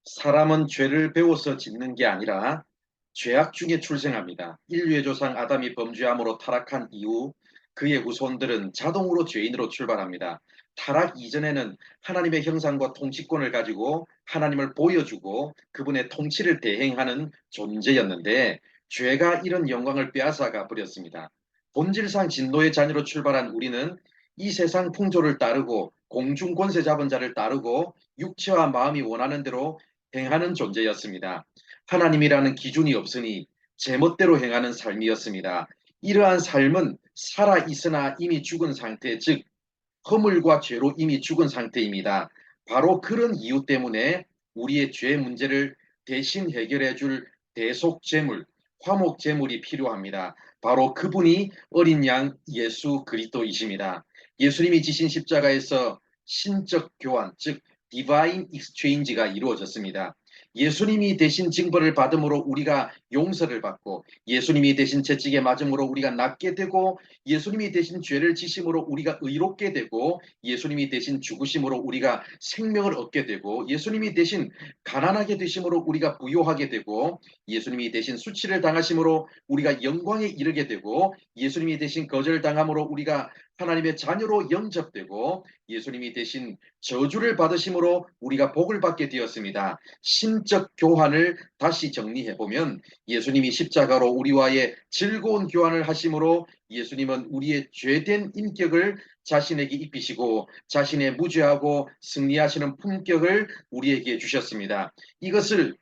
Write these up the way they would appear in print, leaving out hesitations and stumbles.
사람은 죄를 배워서 짓는 게 아니라 죄악 중에 출생합니다. 인류의 조상 아담이 범죄함으로 타락한 이후 그의 후손들은 자동으로 죄인으로 출발합니다. 타락 이전에는 하나님의 형상과 통치권을 가지고 하나님을 보여주고 그분의 통치를 대행하는 존재였는데 죄가 이런 영광을 빼앗아가 버렸습니다. 본질상 진노의 자녀로 출발한 우리는 이 세상 풍조를 따르고 공중 권세 잡은 자를 따르고 육체와 마음이 원하는 대로 행하는 존재였습니다. 하나님이라는 기준이 없으니 제멋대로 행하는 삶이었습니다. 이러한 삶은 살아 있으나 이미 죽은 상태, 즉 허물과 죄로 이미 죽은 상태입니다. 바로 그런 이유 때문에 우리의 죄 문제를 대신 해결해 줄 대속제물, 화목제물이 필요합니다. 바로 그분이 어린 양 예수 그리스도이십니다. 예수님이 지신 십자가에서 신적 교환, 즉 디바인 익스체인지가 이루어졌습니다. 예수님이 대신 징벌을 받음으로 우리가 용서를 받고 예수님이 대신 채찍에 맞음으로 우리가 낫게 되고 예수님이 대신 죄를 지심으로 우리가 의롭게 되고 예수님이 대신 죽으심으로 우리가 생명을 얻게 되고 예수님이 대신 가난하게 되심으로 우리가 부요하게 되고 예수님이 대신 수치를 당하심으로 우리가 영광에 이르게 되고 예수님이 대신 거절당함으로 우리가 하나님의 자녀로 영접되고 예수님이 대신 저주를 받으심으로 우리가 복을 받게 되었습니다. 신적 교환을 다시 정리해 보면 예수님이 십자가로 우리와의 즐거운 교환을 하심으로 예수님은 우리의 죄된 인격을 자신에게 입히시고 자신의 무죄하고 승리하시는 품격을 우리에게 주셨습니다. 이것을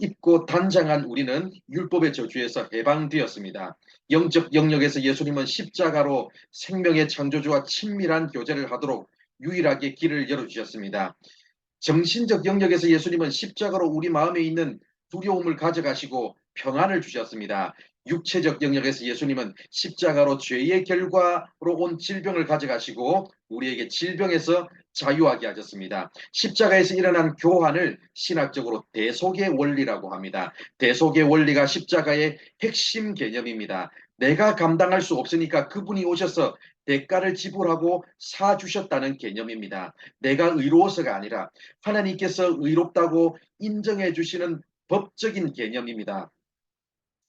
입고 단장한 우리는 율법의 저주에서 해방되었습니다. 영적 영역에서 예수님은 십자가로 생명의 창조주와 친밀한 교제를 하도록 유일하게 길을 열어주셨습니다. 정신적 영역에서 예수님은 십자가로 우리 마음에 있는 두려움을 가져가시고 평안을 주셨습니다. 육체적 영역에서 예수님은 십자가로 죄의 결과로 온 질병을 가져가시고 우리에게 질병에서 자유하게 하셨습니다. 십자가에서 일어난 교환을 신학적으로 대속의 원리라고 합니다. 대속의 원리가 십자가의 핵심 개념입니다. 내가 감당할 수 없으니까 그분이 오셔서 대가를 지불하고 사주셨다는 개념입니다. 내가 의로워서가 아니라 하나님께서 의롭다고 인정해 주시는 법적인 개념입니다.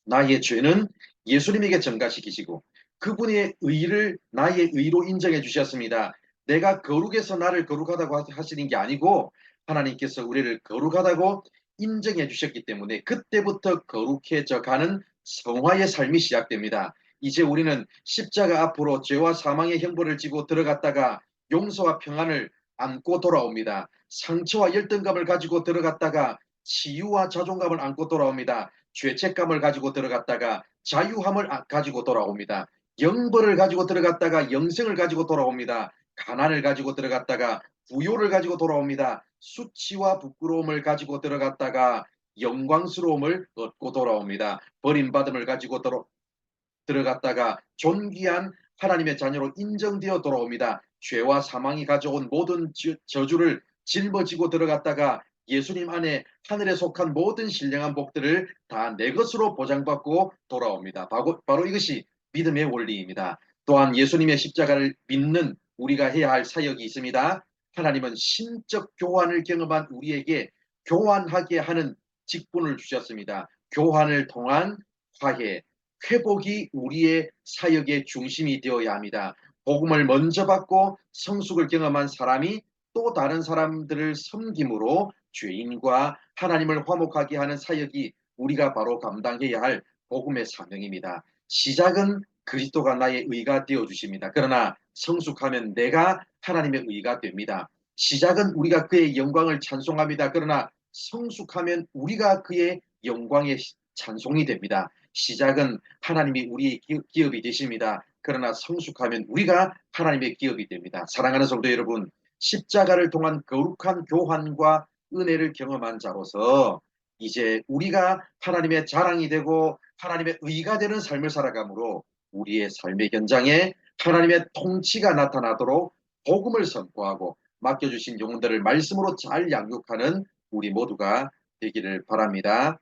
나의 죄는 예수님에게 전가시키시고 그분의 의를 나의 의로 인정해 주셨습니다. 내가 거룩해서 나를 거룩하다고 하시는 게 아니고 하나님께서 우리를 거룩하다고 인정해 주셨기 때문에 그때부터 거룩해져 가는 성화의 삶이 시작됩니다. 이제 우리는 십자가 앞으로 죄와 사망의 형벌을 지고 들어갔다가 용서와 평안을 안고 돌아옵니다. 상처와 열등감을 가지고 들어갔다가 치유와 자존감을 안고 돌아옵니다. 죄책감을 가지고 들어갔다가 자유함을 가지고 돌아옵니다. 영벌을 가지고 들어갔다가 영생을 가지고 돌아옵니다. 가난을 가지고 들어갔다가 부요를 가지고 돌아옵니다. 수치와 부끄러움을 가지고 들어갔다가 영광스러움을 얻고 돌아옵니다. 버림받음을 가지고 들어갔다가 존귀한 하나님의 자녀로 인정되어 돌아옵니다. 죄와 사망이 가져온 모든 저주를 짊어지고 들어갔다가 예수님 안에 하늘에 속한 모든 신령한 복들을 다 내 것으로 보장받고 돌아옵니다. 바로 이것이 믿음의 원리입니다. 또한 예수님의 십자가를 믿는 우리가 해야 할 사역이 있습니다. 하나님은 신적 교환을 경험한 우리에게 교환하게 하는 직분을 주셨습니다. 교환을 통한 화해, 회복이 우리의 사역의 중심이 되어야 합니다. 복음을 먼저 받고 성숙을 경험한 사람이 또 다른 사람들을 섬김으로 죄인과 하나님을 화목하게 하는 사역이 우리가 바로 감당해야 할 복음의 사명입니다. 시작은 그리스도가 나의 의가 되어 주십니다. 그러나 성숙하면 내가 하나님의 의가 됩니다. 시작은 우리가 그의 영광을 찬송합니다. 그러나 성숙하면 우리가 그의 영광의 찬송이 됩니다. 시작은 하나님이 우리의 기업이 되십니다. 그러나 성숙하면 우리가 하나님의 기업이 됩니다. 사랑하는 성도 여러분, 십자가를 통한 거룩한 교환과 은혜를 경험한 자로서 이제 우리가 하나님의 자랑이 되고 하나님의 의가 되는 삶을 살아가므로 우리의 삶의 현장에 하나님의 통치가 나타나도록 복음을 선포하고 맡겨주신 영혼들을 말씀으로 잘 양육하는 우리 모두가 되기를 바랍니다.